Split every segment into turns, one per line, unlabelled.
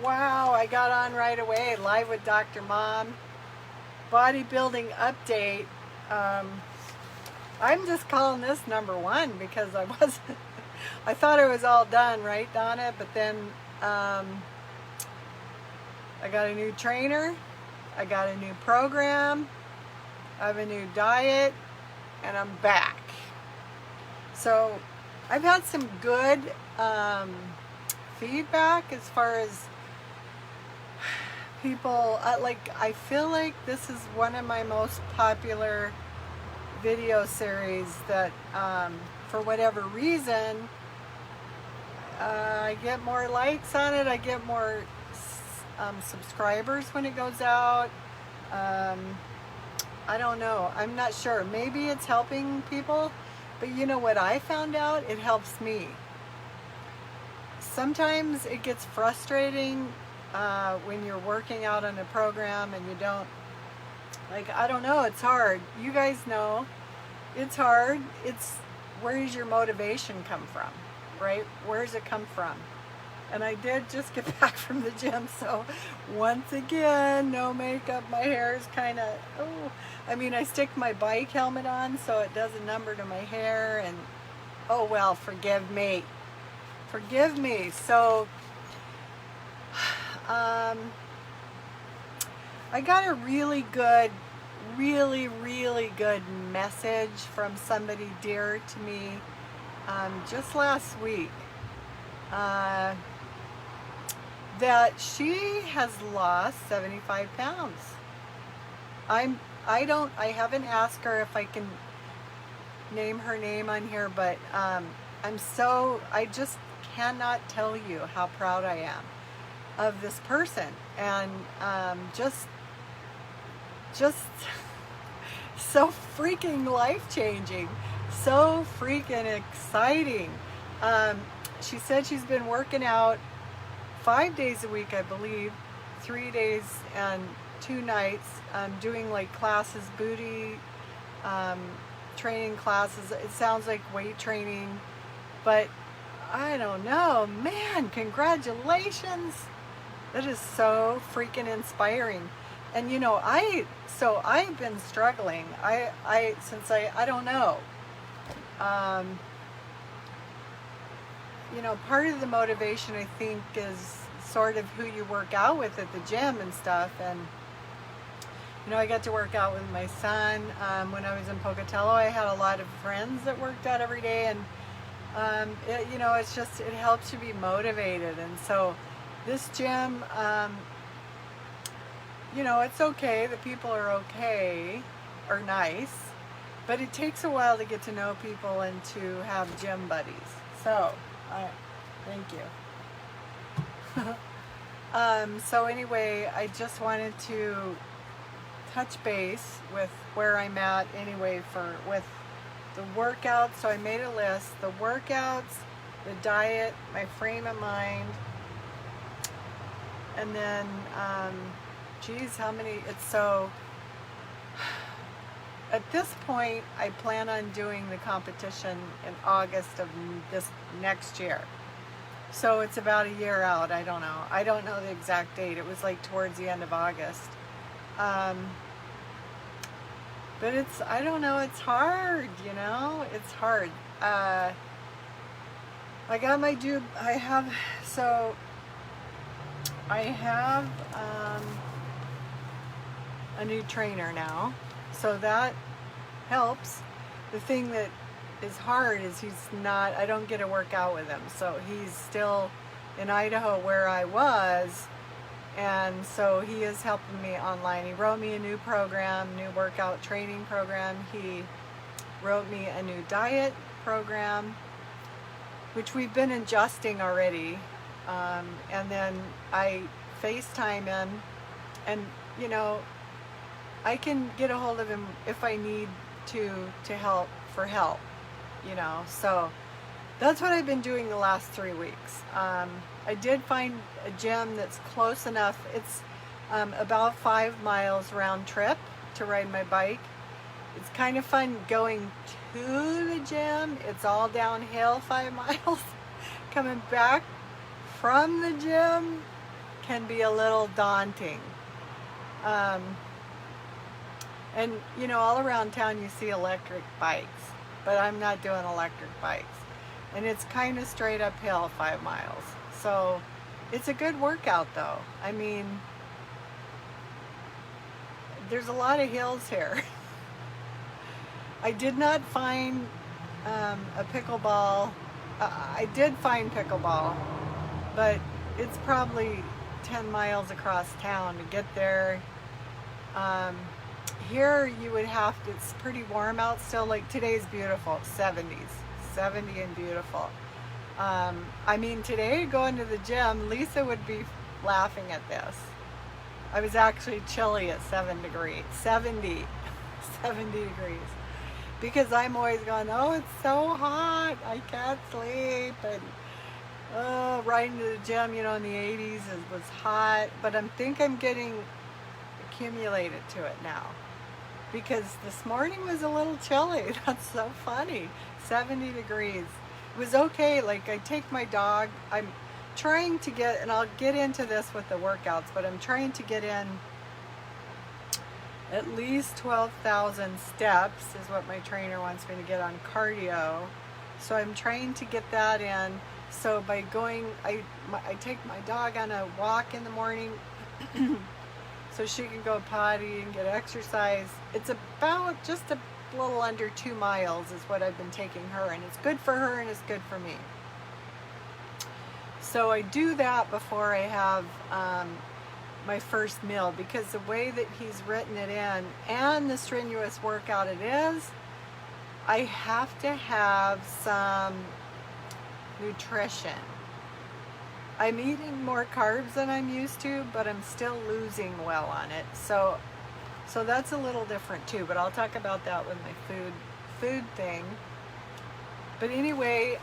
Wow, I got on right away, live with Dr. Mom. Bodybuilding update. I'm just calling this number one because I wasn't, I thought it was all done, right, Donna? But then I got a new trainer, I got a new program, I have a new diet, and I'm back. So I've had some good feedback as far as people, I feel like this is one of my most popular video series that for whatever reason I get more likes on it, I get more subscribers when it goes out. I don't know, I'm not sure, maybe it's helping people, but you know what I found out? It helps me. Sometimes it gets frustrating when you're working out on a program and you don't, I don't know, it's hard. You guys know, it's hard. It's, where does your motivation come from, right? Where does it come from? And I did just get back from the gym, so once again, no makeup, my hair is kind of, I stick my bike helmet on so it does a number to my hair, and oh well, forgive me. Forgive me. So, I got a really good message from somebody dear to me just last week that she has lost 75 pounds. I haven't asked her if I can name her name on here, but I just cannot tell you how proud I am of this person, and just so freaking life-changing, so freaking exciting. She said she's been working out 5 days a week, I believe, 3 days and 2 nights, doing like classes, booty training classes. It sounds like weight training, but I don't know, man, congratulations. That is so freaking inspiring. And you know, I've been struggling. Since I don't know. You know, part of the motivation, I think, is sort of who you work out with at the gym and stuff. And you know, I got to work out with my son. When I was in Pocatello, I had a lot of friends that worked out every day, and you know, it helps you be motivated. And so this gym, you know, it's okay, the people are okay, or nice, but it takes a while to get to know people and to have gym buddies. So, thank you. So anyway, I just wanted to touch base with where I'm at anyway with the workouts. So I made a list, the workouts, the diet, my frame of mind, and then, geez, how many, at this point, I plan on doing the competition in August of this next year. So it's about a year out, I don't know. I don't know the exact date. It was like towards the end of August. But I don't know, it's hard, you know? It's hard. I got my I have a new trainer now, so that helps. The thing that is hard is I don't get to work out with him, so he's still in Idaho where I was, and so he is helping me online. He wrote me a new program, new workout training program. He wrote me a new diet program, which we've been adjusting already, and then I FaceTime him, and you know, I can get a hold of him if I need to help, you know. So that's what I've been doing the last 3 weeks. I did find a gym that's close enough. It's about 5 miles round trip to ride my bike. It's kind of fun going to the gym. It's all downhill 5 miles. Coming back from the gym, can be a little daunting. And you know, all around town you see electric bikes, but I'm not doing electric bikes. And it's kind of straight uphill 5 miles. So it's a good workout though. I mean, there's a lot of hills here. I did not find a pickleball. I did find pickleball, but it's probably 10 miles across town to get there. Here you would have to, it's pretty warm out still, like today's beautiful, 70s, 70 and beautiful. I mean, today going to the gym, Lisa would be laughing at this. I was actually chilly at 70, 70 degrees. Because I'm always going, oh, it's so hot, I can't sleep, and riding to the gym, you know, in the 80s it was hot, but I think I'm getting accumulated to it now. Because this morning was a little chilly. That's so funny. 70 degrees. It was okay. Like, I take my dog. I'm trying to get, and I'll get into this with the workouts, but I'm trying to get in at least 12,000 steps is what my trainer wants me to get on cardio. So I'm trying to get that in. So by going, I take my dog on a walk in the morning so she can go potty and get exercise. It's about just a little under 2 miles is what I've been taking her, and it's good for her and it's good for me. So I do that before I have my first meal, because the way that he's written it in and the strenuous workout it is, I have to have some nutrition. I'm eating more carbs than I'm used to, but I'm still losing well on it. So that's a little different too, but I'll talk about that with my food thing. But anyway,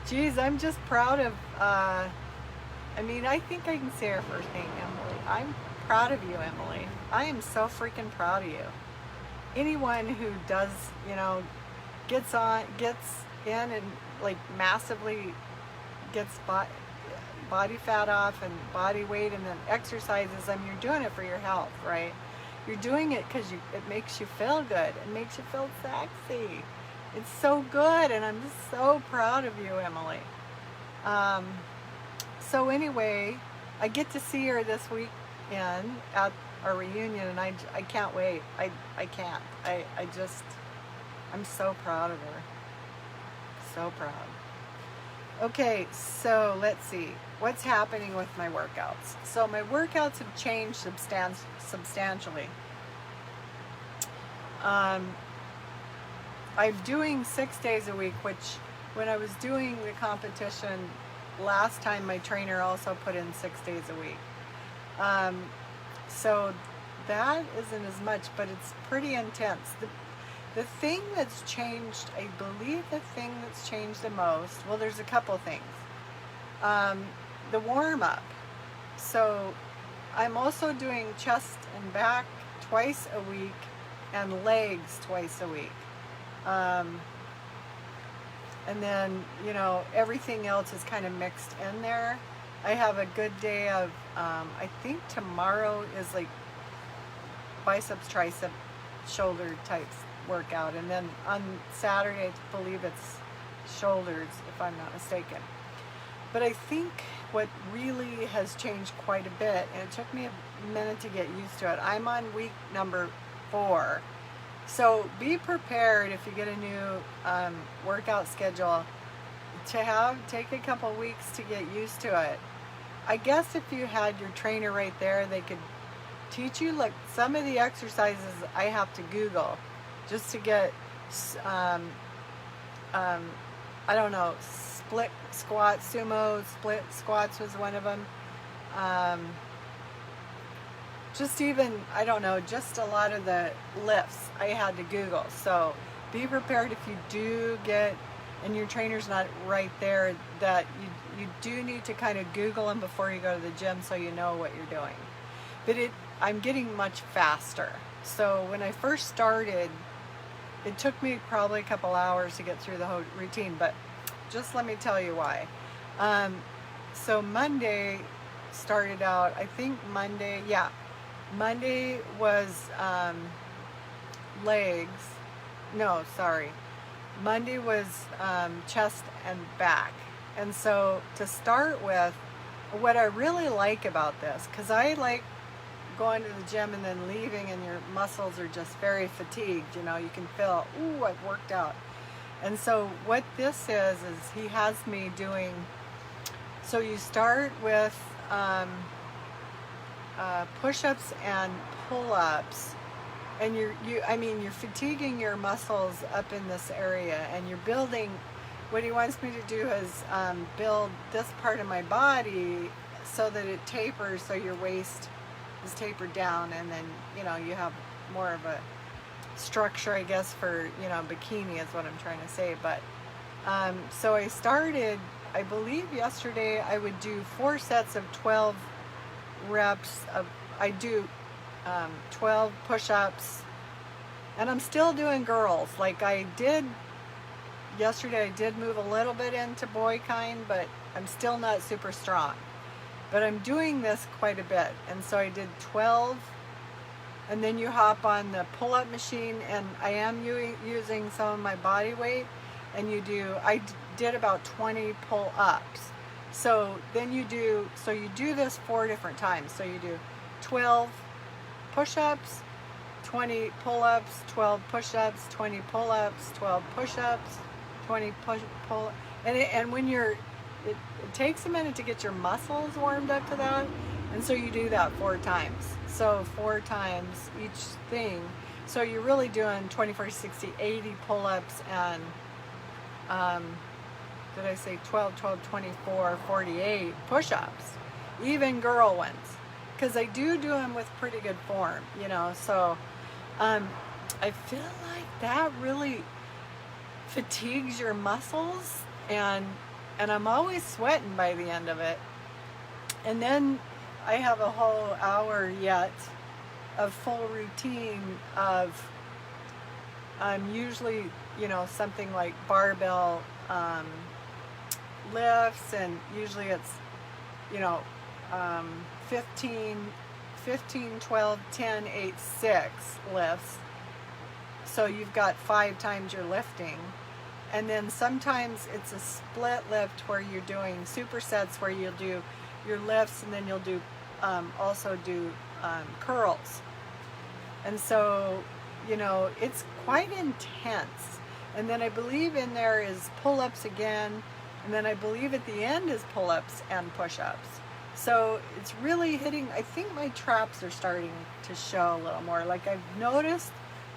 geez, I'm just proud of, I mean, I think I can say her first name, Emily. I'm proud of you, Emily. I am so freaking proud of you. Anyone who does, you know, gets in and like massively gets body fat off and body weight and then exercises, I mean, you're doing it for your health, right? You're doing it because it makes you feel good. It makes you feel sexy. It's so good, and I'm just so proud of you, Emily. So anyway, I get to see her this weekend at our reunion, and I can't wait. I can't. I'm so proud of her. So proud. Okay, so let's see. What's happening with my workouts? So my workouts have changed substantially. I'm doing 6 days a week, which when I was doing the competition last time, my trainer also put in 6 days a week. So that isn't as much, but it's pretty intense. The thing that's changed, I believe the thing that's changed the most, well, there's a couple things. The warm-up. So I'm also doing chest and back twice a week and legs twice a week. And then, you know, everything else is kind of mixed in there. I have a good day of, I think tomorrow is like biceps, tricep, shoulder types workout. And then on Saturday, I believe it's shoulders, if I'm not mistaken. But I think what really has changed quite a bit, and it took me a minute to get used to it, I'm on week number 4. So be prepared if you get a new workout schedule to take a couple weeks to get used to it. I guess if you had your trainer right there, they could teach you like some of the exercises I have to Google just to get, I don't know, split squats, sumo split squats was one of them. Just even, I don't know, just a lot of the lifts I had to Google. So be prepared if you do get, and your trainer's not right there, that you do need to kind of Google them before you go to the gym so you know what you're doing. But I'm getting much faster. So when I first started, it took me probably a couple hours to get through the whole routine, but just let me tell you why. So Monday started out, I think Monday, yeah. Monday was legs. No, sorry. Monday was chest and back. And so to start with, what I really like about this, because I like going to the gym and then leaving and your muscles are just very fatigued, you know, you can feel, ooh, I've worked out. And so what this is he has me doing, so you start with push-ups and pull-ups, and you're fatiguing your muscles up in this area, and you're building. What he wants me to do is build this part of my body so that it tapers, so your waist is tapered down, and then, you know, you have more of a structure, I guess, for, you know, bikini is what I'm trying to say. But so I started, I believe yesterday, I would do 4 sets of 12 reps of, I do 12 push-ups, and I'm still doing girls. Like I did yesterday, I did move a little bit into boy kind, but I'm still not super strong. But I'm doing this quite a bit, and so I did 12, and then you hop on the pull-up machine, and I am using some of my body weight, and I did about 20 pull-ups. So then you do this 4 different times. So you do 12 push-ups, 20 pull-ups, 12 push-ups, 20 pull-ups, 12 push-ups, 20 pull, and when it takes a minute to get your muscles warmed up to that, and so you do that 4 times. So 4 times each thing. So you're really doing 20, 40, 60, 80 pull-ups, and did I say 12, 24, 48 push-ups, even girl ones, because I do them with pretty good form, you know. So I feel like that really fatigues your muscles, and I'm always sweating by the end of it. And then I have a whole hour yet of full routine of usually, you know, something like barbell lifts, and usually it's, you know, 15, 12, 10, 8, 6 lifts. So you've got 5 times your lifting. And then sometimes it's a split lift where you're doing supersets, where you'll do your lifts and then you'll do also do curls. And so, you know, it's quite intense. And then I believe in there is pull-ups again, and then I believe at the end is pull-ups and push-ups. So it's really hitting, I think my traps are starting to show a little more. Like I've noticed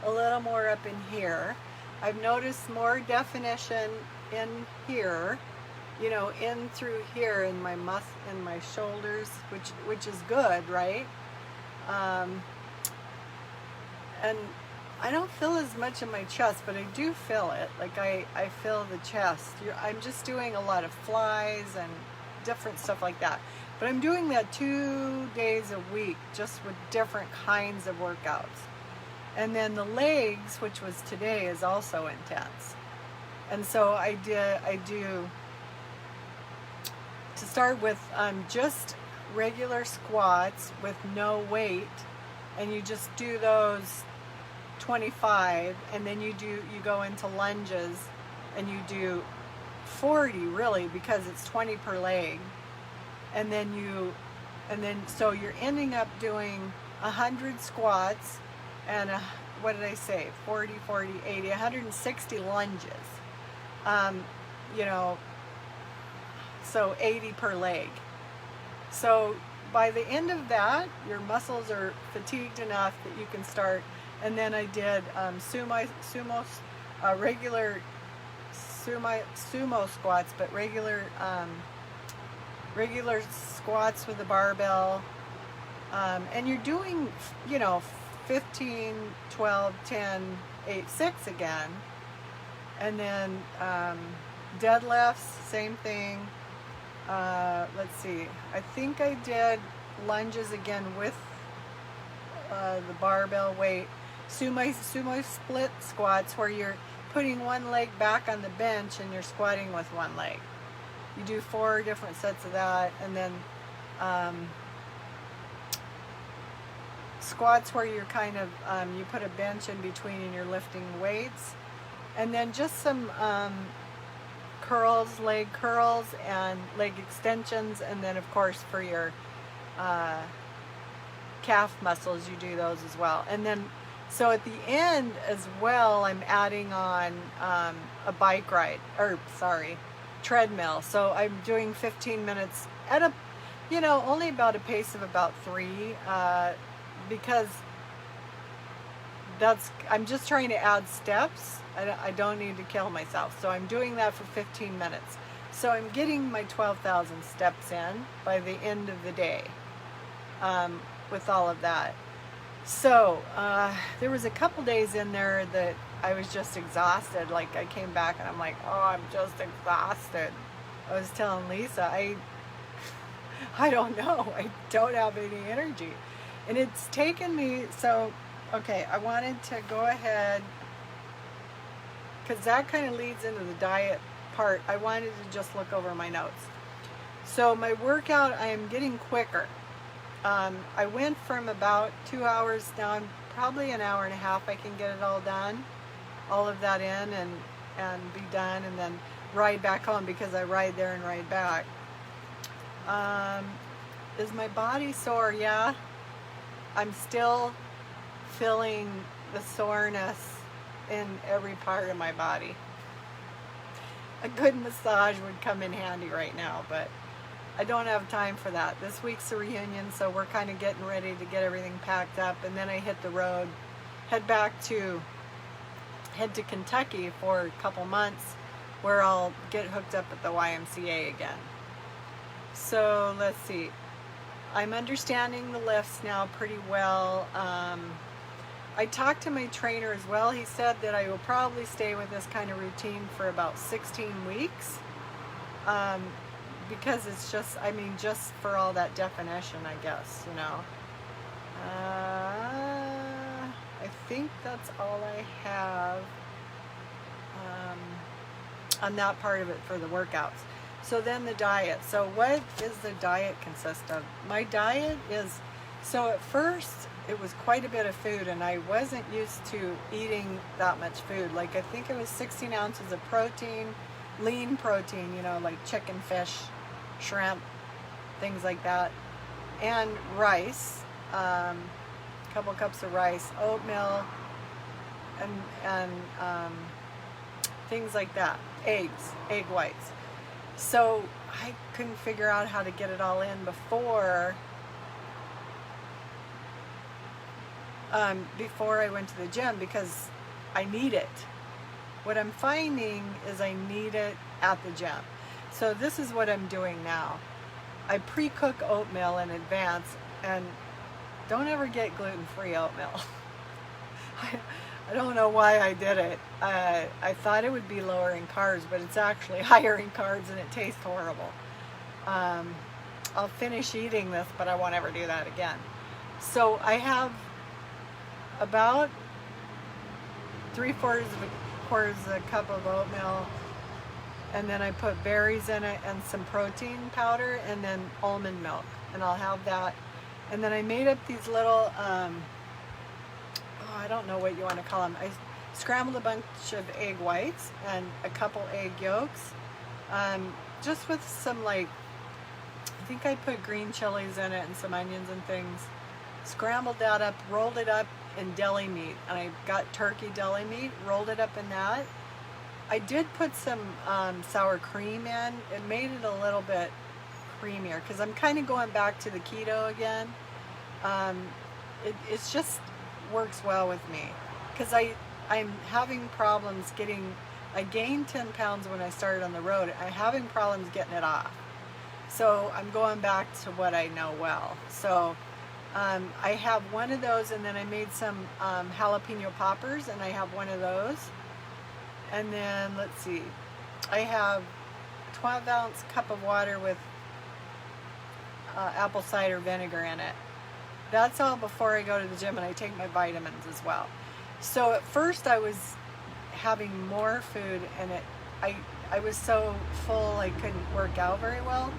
a little more up in here. I've noticed more definition in here, you know, in through here in my in my shoulders, which is good, right? And I don't feel as much in my chest, but I do feel it. Like I feel the chest. I'm just doing a lot of flies and different stuff like that. But I'm doing that 2 days a week, just with different kinds of workouts. And then the legs, which was today, is also intense. And so I do, to start with, just regular squats with no weight, and you just do those 25, and then you go into lunges, and you do 40 really, because it's 20 per leg. And then so you're ending up doing 100 squats, and what did I say, 40, 80, 160 lunges, you know, so 80 per leg. So by the end of that, your muscles are fatigued enough that you can start. And then I did regular sumo squats, but regular squats with a barbell, and you're doing, you know, 15, 12, 10, 8, 6 again. And then deadlifts, same thing. Let's see, I think I did lunges again with the barbell weight. Sumo split squats, where you're putting one leg back on the bench and you're squatting with one leg. You do 4 different sets of that, and then squats where you're kind of, you put a bench in between and you're lifting weights. And then just some curls, leg curls and leg extensions. And then of course for your calf muscles, you do those as well. And then, so at the end as well, I'm adding on a bike ride, or sorry, treadmill. So I'm doing 15 minutes at a, you know, only about a pace of about 3, because I'm just trying to add steps. I don't need to kill myself. So I'm doing that for 15 minutes. So I'm getting my 12,000 steps in by the end of the day with all of that. So there was a couple days in there that I was just exhausted. Like I came back and I'm like, oh, I'm just exhausted. I was telling Lisa, I don't know. I don't have any energy. And it's taken me, so, okay, I wanted to go ahead, because that kind of leads into the diet part. I wanted to just look over my notes. So my workout, I am getting quicker. I went from about 2 hours, now I'm probably an hour and a half. I can get it all done, all of that in and be done, and then ride back home, because I ride there and ride back. Is my body sore? Yeah. I'm still feeling the soreness in every part of my body. A good massage would come in handy right now, but I don't have time for that. This week's a reunion, so we're kind of getting ready to get everything packed up, and then I hit the road, head to Kentucky for a couple months, where I'll get hooked up at the YMCA again. So let's see. I'm understanding the lifts now pretty well. I talked to my trainer as well. He said that I will probably stay with this kind of routine for about 16 weeks. Because it's just, I mean, just for all that definition, I guess, you know. I think that's all I have on that part of it for the workouts. So then the diet. So what does the diet consist of? My diet is, so at first it was quite a bit of food, and I wasn't used to eating that much food. Like I think it was 16 ounces of protein, lean protein, you know, like chicken, fish, shrimp, things like that, and rice, a couple cups of rice, oatmeal, and things like that, egg whites. So I couldn't figure out how to get it all in before I went to the gym, because I need it. What I'm finding is I need it at the gym. So this is what I'm doing now. I pre-cook oatmeal in advance, and don't ever get gluten-free oatmeal. I don't know why I did it. I thought it would be lower in carbs, but it's actually higher in carbs, and it tastes horrible. I'll finish eating this, but I won't ever do that again. So I have about 3/4 of a cup of oatmeal, and then I put berries in it and some protein powder, and then almond milk, and I'll have that. And then I made up these little I don't know what you want to call them. I scrambled a bunch of egg whites and a couple egg yolks, just with some, like, I think I put green chilies in it and some onions and things. Scrambled that up, rolled it up in deli meat, and I got turkey deli meat, rolled it up in that. I did put some sour cream in. It made it a little bit creamier, because I'm kind of going back to the keto again. It's just works well with me, because I'm having problems getting, I gained 10 pounds when I started on the road. I'm having problems getting it off. So I'm going back to what I know well. So I have one of those, and then I made some jalapeno poppers, and I have one of those. And then, let's see, I have 12-ounce cup of water with apple cider vinegar in it. That's all before I go to the gym, and I take my vitamins as well. So at first I was having more food, and I I was so full I couldn't work out very well.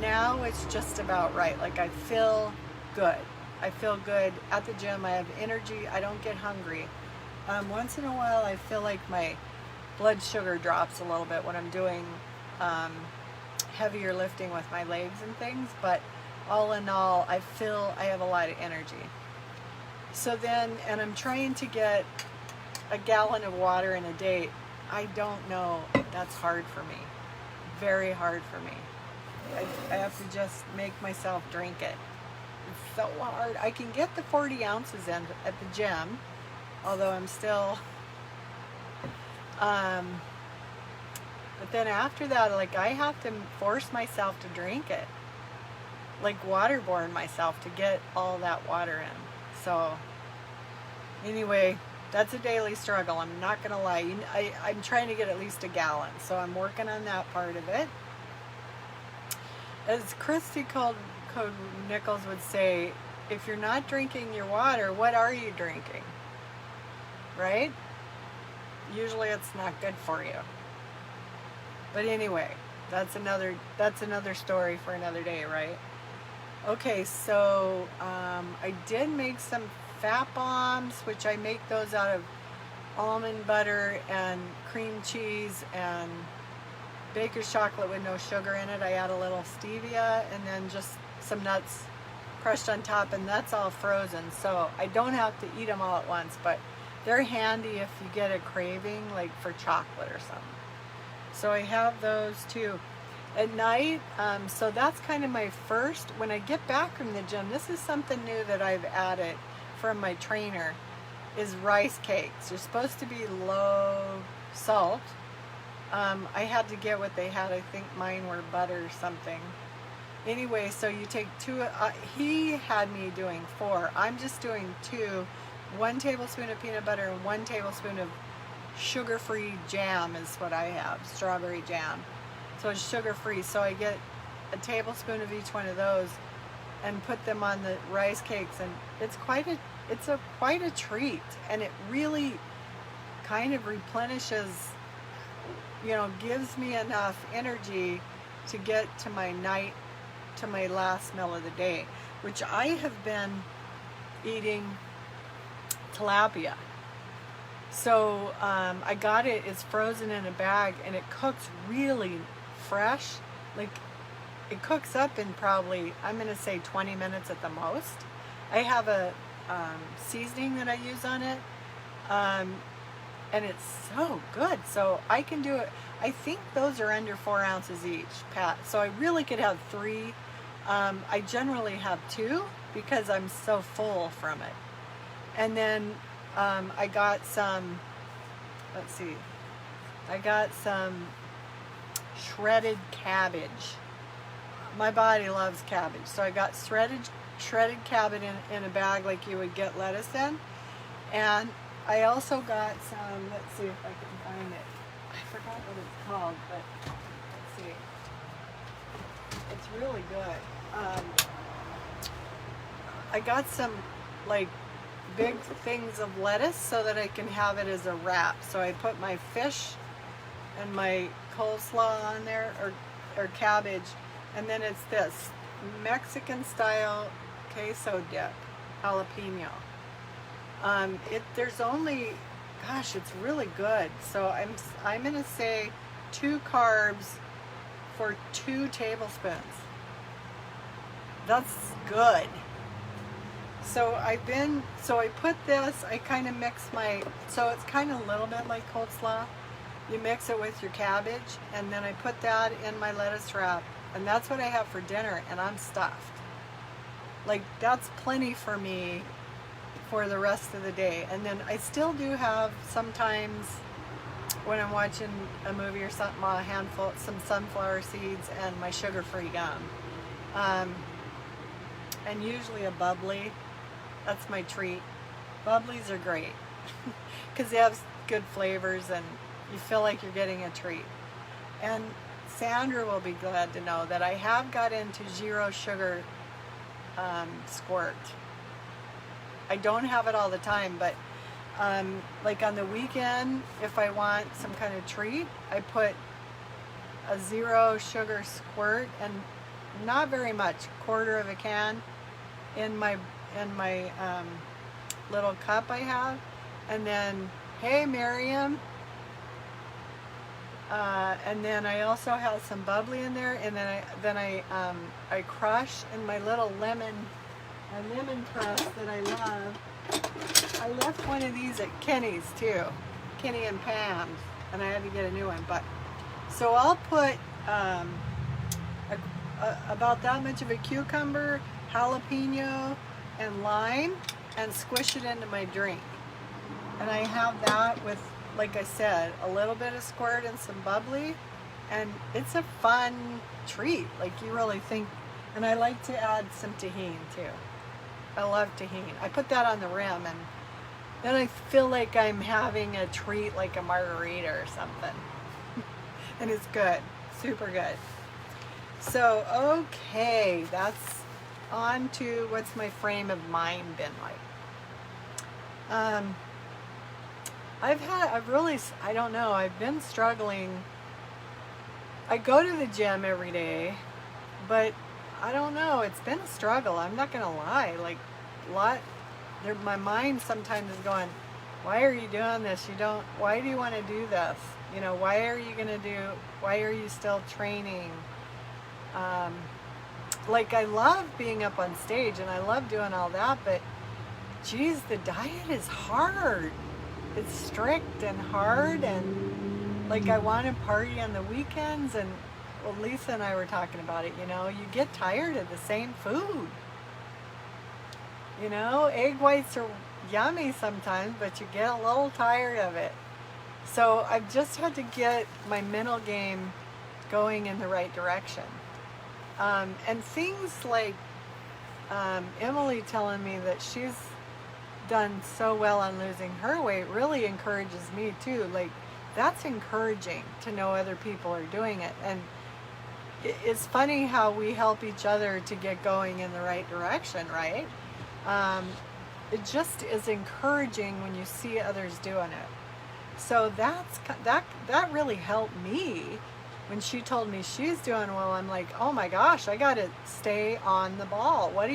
Now it's just about right. Like I feel good. I feel good at the gym. I have energy. I don't get hungry. Once in a while I feel like my blood sugar drops a little bit when I'm doing heavier lifting with my legs and things, but all in all, I feel I have a lot of energy. So then, and I'm trying to get a gallon of water in a day. I don't know. That's hard for me. Very hard for me. I have to just make myself drink it. It's so hard. I can get the 40 ounces in at the gym, although I'm still... but then after that, like I have to force myself to drink it. Like waterboard myself to get all that water in. So anyway, that's a daily struggle. I'm not gonna lie. I'm trying to get at least a gallon, so I'm working on that part of it. As Christy Code Nichols would say, if you're not drinking your water, what are you drinking? Right? Usually it's not good for you. But anyway, that's another story for another day, right? Okay, so I did make some fat bombs, which I make those out of almond butter and cream cheese and baker's chocolate with no sugar in it. I add a little stevia and then just some nuts crushed on top, and that's all frozen, so I don't have to eat them all at once, but they're handy if you get a craving like for chocolate or something. So I have those too. At night, so that's kind of my first, when I get back from the gym, this is something new that I've added from my trainer, is rice cakes. They're supposed to be low salt. I had to get what they had. I think mine were butter or something. Anyway, so you take two, he had me doing 4. I'm just doing 2. 1 tablespoon of peanut butter and 1 tablespoon of sugar-free jam is what I have, strawberry jam. So it's sugar-free. So I get a tablespoon of each one of those and put them on the rice cakes, and it's quite a treat, and it really kind of replenishes, you know, gives me enough energy to get to my last meal of the day, which I have been eating tilapia. So I got it, it's frozen in a bag, and it cooks really fresh. Like it cooks up in probably, I'm going to say 20 minutes at the most. I have a seasoning that I use on it, and it's so good. So I can do it. I think those are under 4 ounces each, Pat. So I really could have 3. I generally have 2 because I'm so full from it. And then I got some, let's see, I got some shredded cabbage. My body loves cabbage. So I got shredded cabbage in a bag like you would get lettuce in. And I also got some, let's see if I can find it. I forgot what it's called, but let's see. It's really good. I got some like big things of lettuce so that I can have it as a wrap. So I put my fish and my coleslaw on there, or cabbage, and then it's this Mexican style queso dip, jalapeno. There's only, gosh, it's really good. So I'm gonna say 2 carbs for 2 tablespoons. That's good. So I put this, I kind of mix so it's kind of a little bit like coleslaw. You mix it with your cabbage, and then I put that in my lettuce wrap, and that's what I have for dinner, and I'm stuffed. Like, that's plenty for me for the rest of the day. And then I still do have sometimes, when I'm watching a movie or something, a handful, some sunflower seeds and my sugar-free gum. And usually a bubbly. That's my treat. Bubblies are great because they have good flavors and you feel like you're getting a treat. And Sandra will be glad to know that I have got into 0 sugar squirt. I don't have it all the time, but like on the weekend, if I want some kind of treat, I put a 0 sugar squirt, and not very much, quarter of a can in my little cup I have. And then, hey Miriam, and then I also have some bubbly in there, and then I crush in my little lemon press that I love. I left one of these at Kenny's too, Kenny and Pam's, and I had to get a new one. But so I'll put about that much of a cucumber, jalapeno, and lime, and squish it into my drink. And I have that with, like I said, a little bit of squirt and some bubbly, and it's a fun treat. Like, you really think. And I like to add some tahini too. I love tahini. I put that on the rim, and then I feel like I'm having a treat, like a margarita or something. And it's good, super good. So, okay, that's on to what's my frame of mind been like. I don't know, I've been struggling. I go to the gym every day, but I don't know, it's been a struggle. I'm not gonna lie. Like, my mind sometimes is going, why are you doing this? Why do you want to do this? You know, why are you still training? Like, I love being up on stage and I love doing all that, but geez, the diet is hard. It's strict and hard, and like, I want to party on the weekends, and well, Lisa and I were talking about it, you know, you get tired of the same food. You know, egg whites are yummy sometimes, but you get a little tired of it. So I've just had to get my mental game going in the right direction. And things like Emily telling me that she's done so well on losing her weight really encourages me too. Like, that's encouraging to know other people are doing it. And it's funny how we help each other to get going in the right direction, right? It just is encouraging when you see others doing it. So that really helped me when she told me she's doing well. I'm like, oh my gosh, I gotta stay on the ball. Why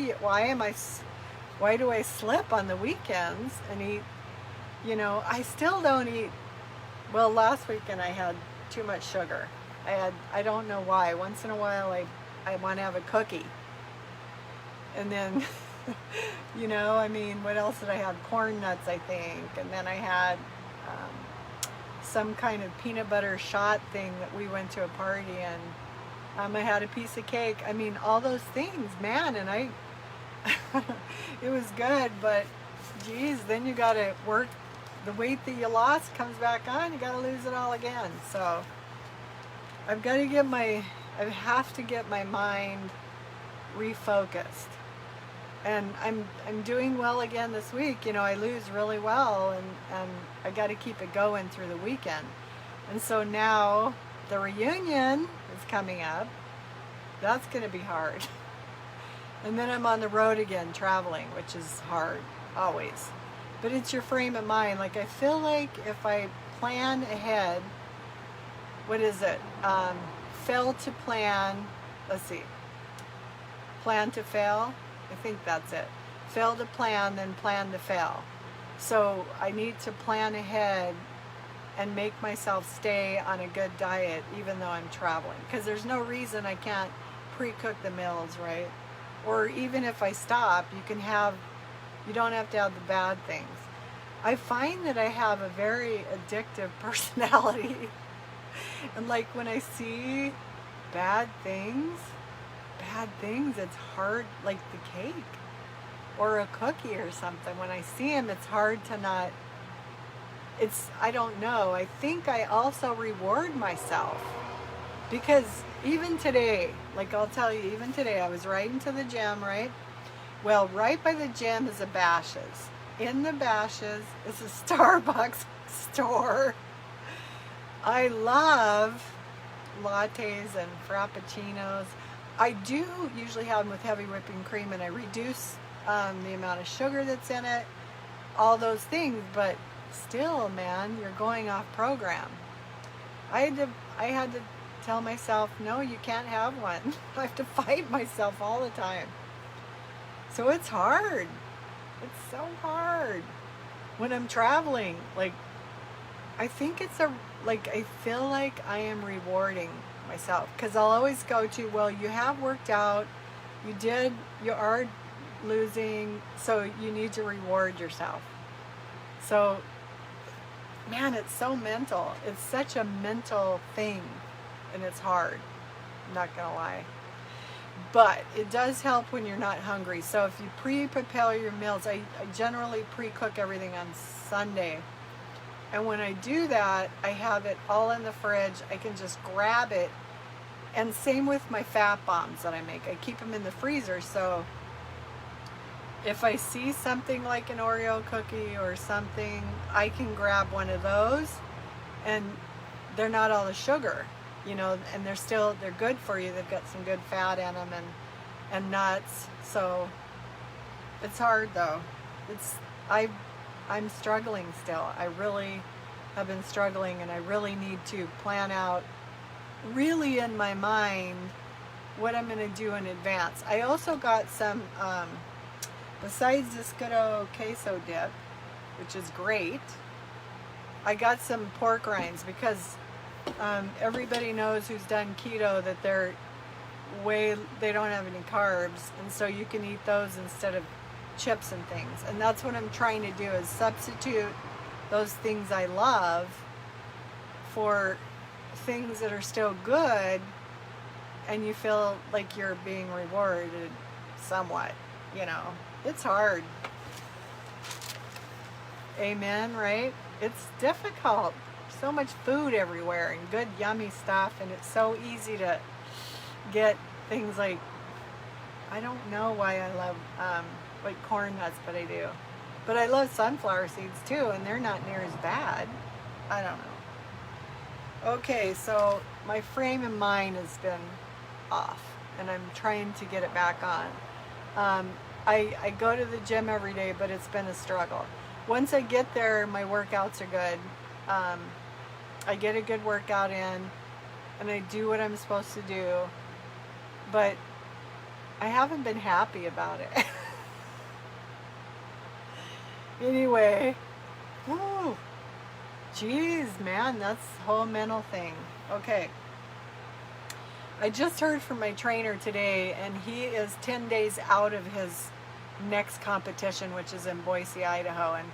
do I slip on the weekends and eat? You know, I still don't eat. Well, last weekend I had too much sugar. I don't know why. Once in a while I want to have a cookie. And then, you know, I mean, what else did I have? Corn nuts, I think. And then I had some kind of peanut butter shot thing that we went to a party, and I had a piece of cake. I mean, all those things, man, and it was good, but geez, then you gotta work, the weight that you lost comes back on, you gotta lose it all again. So I have to get my mind refocused. And I'm doing well again this week. You know, I lose really well, and I got to keep it going through the weekend. And so now the reunion is coming up. That's going to be hard. And then I'm on the road again, traveling, which is hard, always. But it's your frame of mind. Like, I feel like if I plan ahead, what is it? Fail to plan, let's see. Plan to fail? I think that's it. Fail to plan, then plan to fail. So I need to plan ahead and make myself stay on a good diet even though I'm traveling. Because there's no reason I can't pre-cook the meals, right? Or even if I stop, you don't have to have the bad things. I find that I have a very addictive personality. And like, when I see bad things, it's hard, like the cake or a cookie or something. When I see them, it's hard to not, I don't know. I think I also reward myself, because even today, like, I'll tell you, even today, I was riding to the gym, right? Well, right by the gym is a Bash's. In the Bash's is a Starbucks store. I love lattes and frappuccinos. I do usually have them with heavy whipping cream, and I reduce the amount of sugar that's in it, all those things, but still, man, you're going off program. I had to tell myself, no, you can't have one. I have to fight myself all the time. So it's hard. It's so hard. When I'm traveling, like, I think it's I feel like I am rewarding myself. Because I'll always go to, well, you have worked out. You are losing, so you need to reward yourself. So, man, it's so mental. It's such a mental thing, and it's hard. I'm not gonna lie. But it does help when you're not hungry. So if you pre-prepare your meals, I generally pre-cook everything on Sunday. And when I do that, I have it all in the fridge. I can just grab it. And same with my fat bombs that I make. I keep them in the freezer, so if I see something like an Oreo cookie or something, I can grab one of those, and they're not all the sugar, and they're good for you. They've got some good fat in them and nuts. So it's hard though. I'm struggling still. I really have been struggling, and I really need to plan out really in my mind what I'm going to do in advance. I also got some, besides this good old queso dip, which is great, I got some pork rinds because everybody knows who's done keto that they don't have any carbs, and so you can eat those instead of chips and things. And that's what I'm trying to do, is substitute those things I love for things that are still good, and you feel like you're being rewarded somewhat. It's hard. Amen, right? It's difficult. So much food everywhere and good yummy stuff, and it's so easy to get things like, I don't know why I love like corn nuts, but I do. But I love sunflower seeds too, and they're not near as bad. I don't know. Okay, so my frame of mind has been off, and I'm trying to get it back on. I go to the gym every day, but it's been a struggle. Once I get there, my workouts are good. I get a good workout in, and I do what I'm supposed to do, but I haven't been happy about it. Anyway, woo, geez, man, that's the whole mental thing. Okay. I just heard from my trainer today, and he is 10 days out of his next competition, which is in Boise, Idaho. And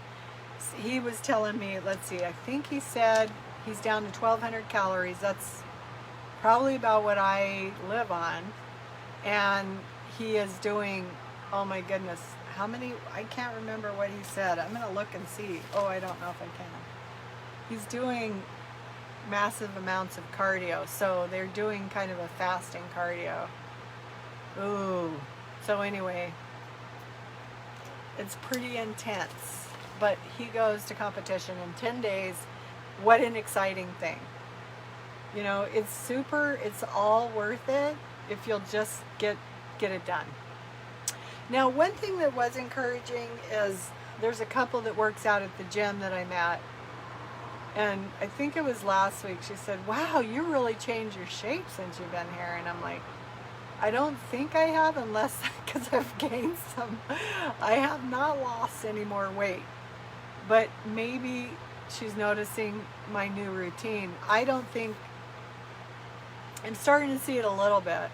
he was telling me, let's see, I think he said he's down to 1,200 calories. That's probably about what I live on. And he is doing, oh my goodness, how many? I can't remember what he said. I'm going to look and see. Oh, I don't know if I can. He's doing massive amounts of cardio, so they're doing kind of a fasting cardio. Ooh. So anyway, it's pretty intense, but he goes to competition in 10 days. What an exciting thing. It's all worth it if you'll just get it done. Now, one thing that was encouraging is there's a couple that works out at the gym that I'm at. And I think it was last week, she said, wow, you really changed your shape since you've been here. And I'm like, I don't think I have, unless because I've gained some. I have not lost any more weight. But maybe she's noticing my new routine. I don't think, I'm starting to see it a little bit.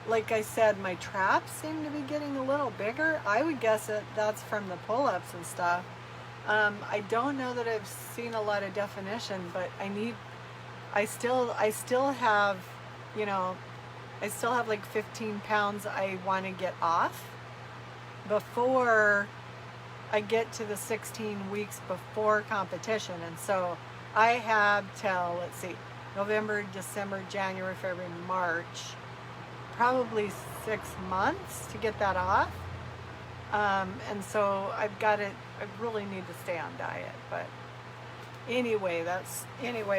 Like I said, my traps seem to be getting a little bigger. I would guess that's from the pull-ups and stuff. I don't know that I've seen a lot of definition, but I still have, I still have like 15 pounds I want to get off before I get to the 16 weeks before competition. And so I have till, let's see, November, December, January, February, March, probably 6 months to get that off. And so I really need to stay on diet, but anyway,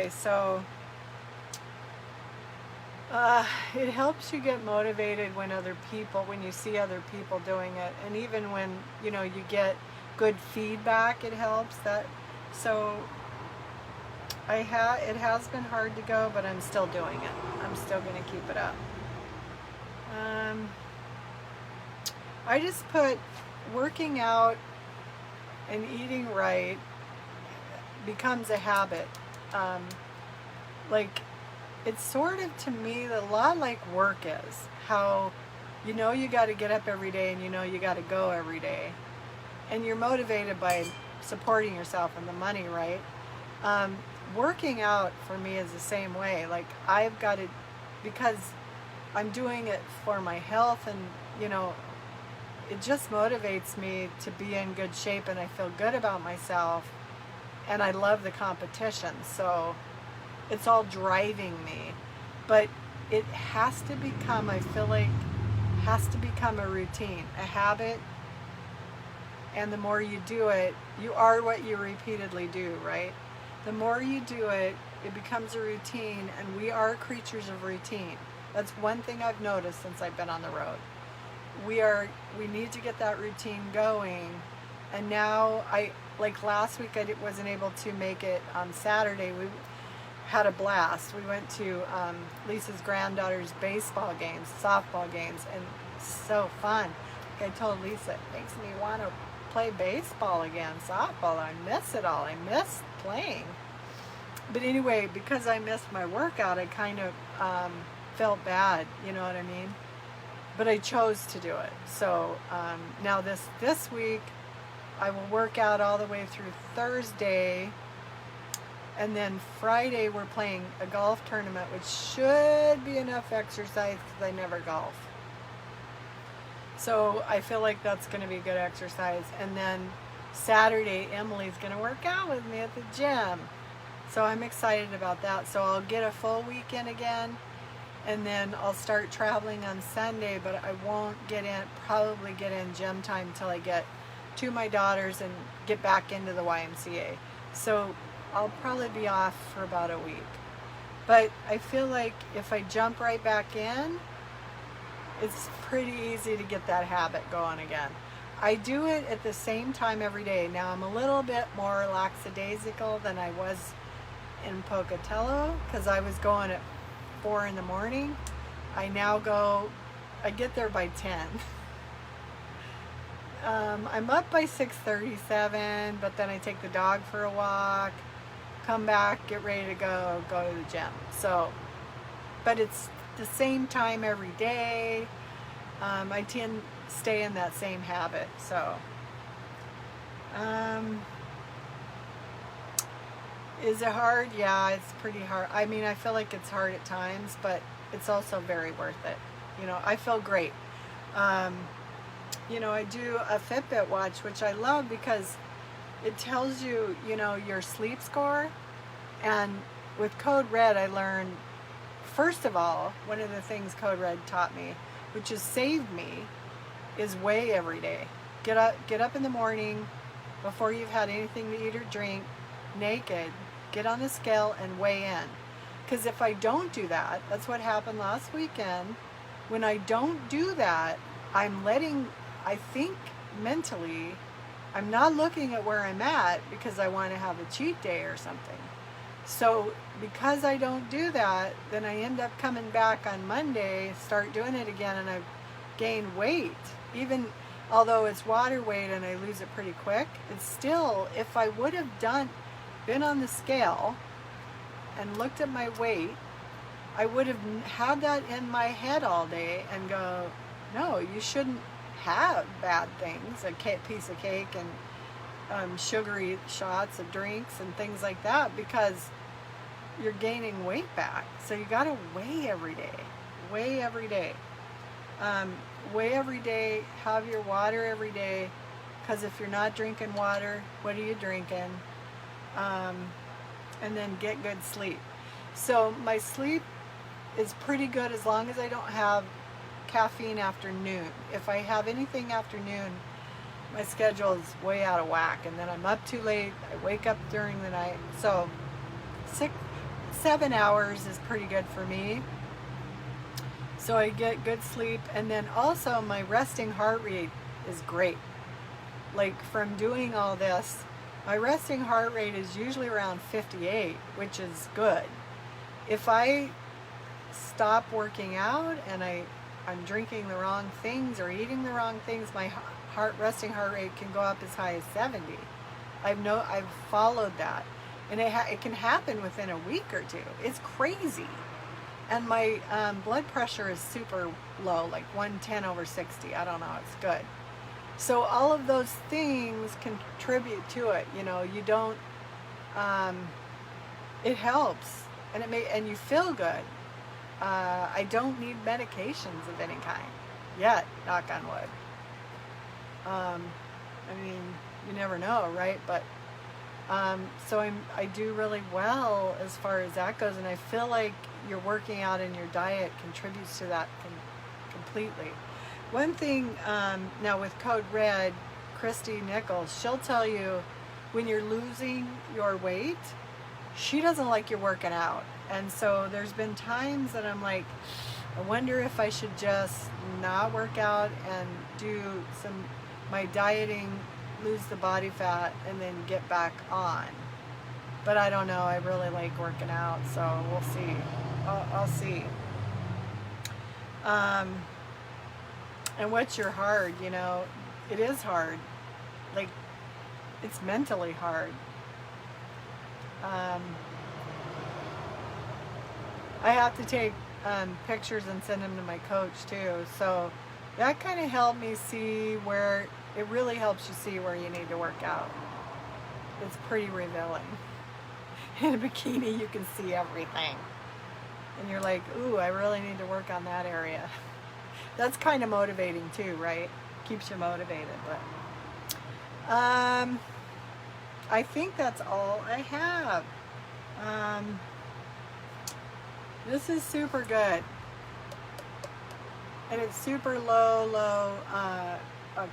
so it helps you get motivated when you see other people doing it, and even when you get good feedback, it helps. So it has been hard to go, but I'm still doing it. I'm still going to keep it up. I just put working out and eating right becomes a habit. Like, it's sort of, to me, a lot like work is. How you know you got to get up every day and you know you got to go every day. And you're motivated by supporting yourself and the money, right? Working out for me is the same way. Like, I've got to, because I'm doing it for my health, and it just motivates me to be in good shape, and I feel good about myself, and I love the competition, so it's all driving me. But it has to become, I feel like, has to become a routine, a habit, and the more you do it, you are what you repeatedly do, right? The more you do it, it becomes a routine, and we are creatures of routine. That's one thing I've noticed since I've been on the road. We need to get that routine going. And now, like last week, I wasn't able to make it on Saturday. We had a blast. We went to Lisa's granddaughter's baseball games, softball games, and so fun. Like I told Lisa, it makes me want to play baseball again, softball. I miss it all. I miss playing. But anyway, because I missed my workout, I kind of felt bad, you know what I mean? But I chose to do it. So now this week, I will work out all the way through Thursday, and then Friday we're playing a golf tournament, which should be enough exercise because I never golf. So I feel like that's going to be good exercise. And then Saturday, Emily's going to work out with me at the gym. So I'm excited about that. So I'll get a full weekend again, and then I'll start traveling on Sunday, but I won't probably get in gym time until I get to my daughters and get back into the YMCA. So I'll probably be off for about a week. But I feel like if I jump right back in, it's pretty easy to get that habit going again. I do it at the same time every day. Now I'm a little bit more lackadaisical than I was in Pocatello, because I was going at 4 in the morning. I get there by 10. I'm up by 6:37, but then I take the dog for a walk, come back, get ready to go to the gym. So, but it's the same time every day. I tend to stay in that same habit. So, is it hard? Yeah, it's pretty hard. I mean, I feel like it's hard at times, but it's also very worth it. I feel great. I do a Fitbit watch, which I love because it tells you, your sleep score. And with Code Red, I learned, first of all, one of the things Code Red taught me, which has saved me, is weigh every day. Get up in the morning before you've had anything to eat or drink, naked, get on the scale and weigh in. Because if I don't do that, that's what happened last weekend. When I don't do that, I think mentally, I'm not looking at where I'm at because I want to have a cheat day or something. So because I don't do that, then I end up coming back on Monday, start doing it again, and I gain weight. Even although it's water weight and I lose it pretty quick, it's still, if I would have been on the scale and looked at my weight, I would have had that in my head all day and go, no, you shouldn't have bad things, a piece of cake and sugary shots of drinks and things like that, because you're gaining weight back. So you got to weigh every day. Weigh every day. Weigh every day. Have your water every day, because if you're not drinking water, what are you drinking? And then get good sleep. So my sleep is pretty good as long as I don't have caffeine after noon. If I have anything after noon, my schedule is way out of whack, and then I'm up too late. I wake up during the night. So 7 hours is pretty good for me. So I get good sleep, and then also my resting heart rate is great. Like, from doing all this, My resting heart rate is usually around 58, which is good. If I stop working out and I'm drinking the wrong things or eating the wrong things, my resting heart rate can go up as high as 70. I've followed that, and it can happen within a week or two. It's crazy. And my blood pressure is super low, like 110/60. I don't know, it's good. So all of those things contribute to it. You know, you don't, it helps, and you feel good. I don't need medications of any kind yet, knock on wood. I mean, you never know, right? But so I do really well as far as that goes, and I feel like your working out and your diet contributes to that completely. One thing, now with Code Red, Christy Nichols, she'll tell you when you're losing your weight, she doesn't like you working out. And so there's been times that I'm like, I wonder if I should just not work out and do my dieting, lose the body fat, and then get back on. But I don't know, I really like working out, so we'll see. I'll see. And what's your hard, you know, it is hard. Like, it's mentally hard. I have to take pictures and send them to my coach too. So that kind of helped me see where, it really helps you see where you need to work out. It's pretty revealing. In a bikini, you can see everything. And you're like, ooh, I really need to work on that area. That's kind of motivating too, right? Keeps you motivated. But I think that's all I have. This is super good. And it's super low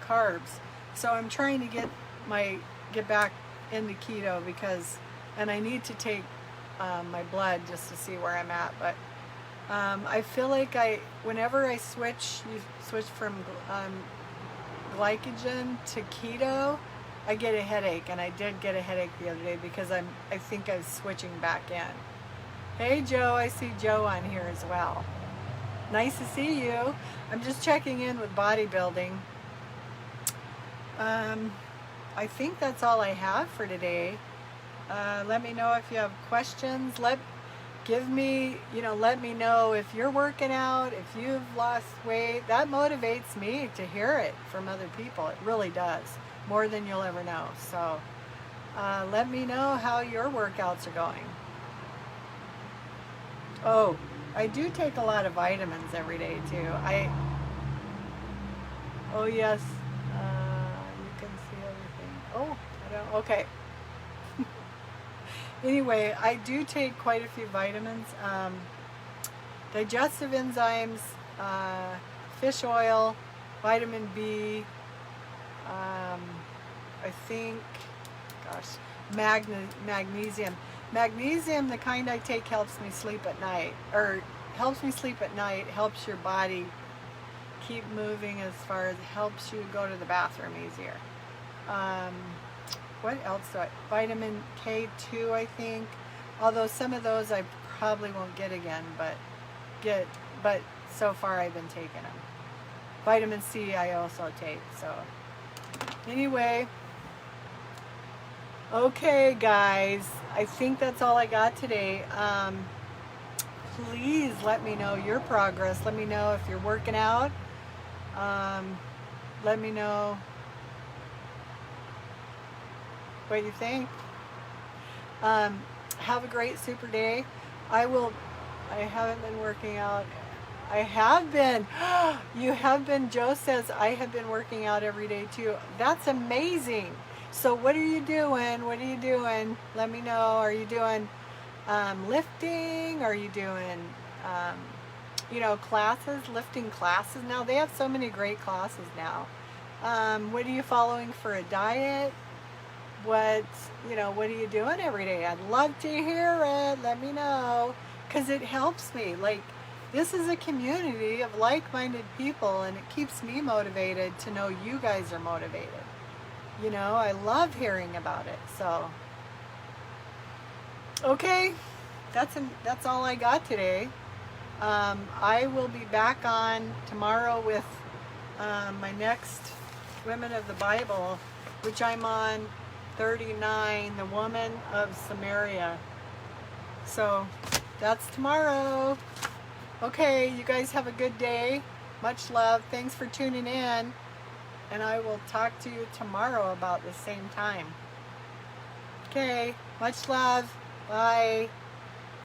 carbs. So I'm trying to get back into keto because, and I need to take my blood just to see where I'm at. But I feel like whenever I switch from glycogen to keto, I get a headache, and I did get a headache the other day because I think I was switching back in. Hey Joe, I see Joe on here as well. Nice to see you. I'm just checking in with bodybuilding. I think that's all I have for today. Let me know if you have questions. Let me know if you're working out, if you've lost weight. That motivates me to hear it from other people. It really does, more than you'll ever know. So let me know how your workouts are going. Oh, I do take a lot of vitamins every day too. Oh yes, you can see everything. Oh, I don't, okay. Anyway, I do take quite a few vitamins, digestive enzymes, fish oil, vitamin B, I think, magnesium. Magnesium, the kind I take, helps me sleep at night, helps your body keep moving as far as helps you go to the bathroom easier. What else do vitamin K2, I think, although some of those I probably won't get again, but so far I've been taking them. Vitamin C I also take, so anyway. Okay guys, I think that's all I got today. Please let me know your progress. Let me know if you're working out. Let me know what you think. Have a great super day. I haven't been working out. I have been. You have been. Joe says I have been working out every day too. That's amazing. So what are you doing? What are you doing? Let me know. Are you doing lifting? Are you doing classes, lifting classes? Now they have so many great classes now. What are you following for a diet? What are you doing every day? I'd love to hear it. Let me know, because it helps me. Like, this is a community of like-minded people, and it keeps me motivated to know you guys are motivated. You know, I love hearing about it. So, okay, that's all I got today. I will be back on tomorrow with my next Women of the Bible, which I'm on 39, the Woman of Samaria. So that's tomorrow. Okay, you guys have a good day. Much love. Thanks for tuning in. And I will talk to you tomorrow about the same time. Okay, much love. Bye.